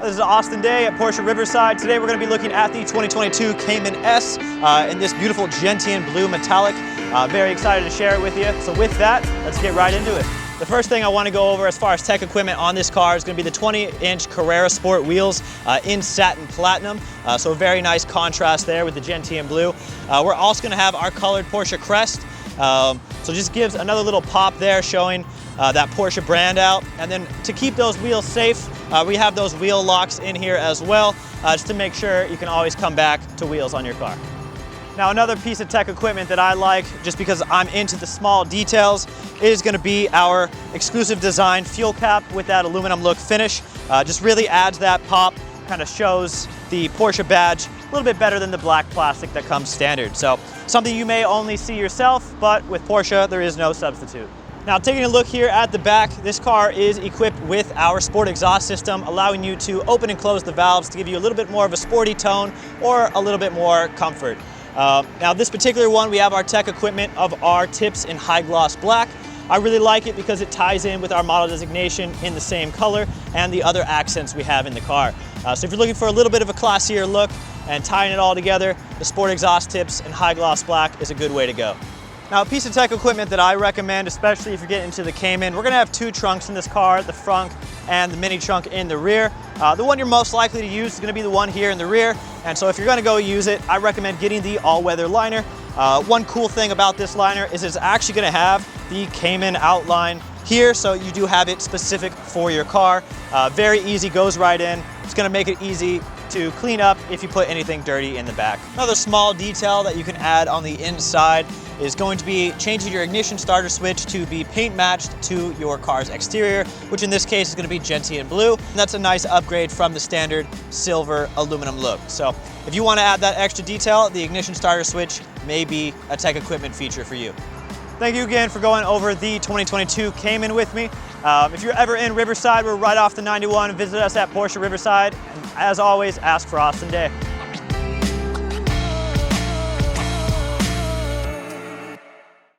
This is Austin Day at Porsche Riverside. Today we're going to be looking at the 2022 Cayman S in this beautiful gentian blue metallic. Very excited to share it with you. So with that, let's get right into it. The first thing I want to go over as far as tech equipment on this car is going to be the 20-inch Carrera Sport wheels in satin platinum. So a very nice contrast there with the gentian blue. We're also going to have our colored Porsche crest. So just gives another little pop there, showing that Porsche brand out. And then to keep those wheels safe, we have those wheel locks in here as well, just to make sure you can always come back to wheels on your car. Now, another piece of tech equipment that I like, just because I'm into the small details, is going to be our exclusive design fuel cap with that aluminum look finish. Just really adds that pop, kind of shows the Porsche badge a little bit better than the black plastic that comes standard. So something you may only see yourself, but with Porsche, there is no substitute. Now, taking a look here at the back, this car is equipped with our sport exhaust system, allowing you to open and close the valves to give you a little bit more of a sporty tone or a little bit more comfort. Now, this particular one, we have our tech equipment of our tips in high gloss black. I really like it because it ties in with our model designation in the same color and the other accents we have in the car. So if you're looking for a little bit of a classier look and tying it all together, the sport exhaust tips in high gloss black is a good way to go. Now, a piece of tech equipment that I recommend, especially if you're getting into the Cayman, we're gonna have two trunks in this car, the front and the mini trunk in the rear. The one you're most likely to use is gonna be the one here in the rear. And so if you're gonna go use it, I recommend getting the all-weather liner. One cool thing about this liner is it's actually gonna have the Cayman outline here, so you do have it specific for your car. Very easy, goes right in. It's gonna make it easy to clean up if you put anything dirty in the back. Another small detail that you can add on the inside is going to be changing your ignition starter switch to be paint matched to your car's exterior, which in this case is going to be gentian blue. And that's a nice upgrade from the standard silver aluminum look. So if you want to add that extra detail, the ignition starter switch may be a tech equipment feature for you. Thank you again for going over the 2022 Cayman with me. If you're ever in Riverside, we're right off the 91. Visit us at Porsche Riverside. And as always, ask for Austin Day.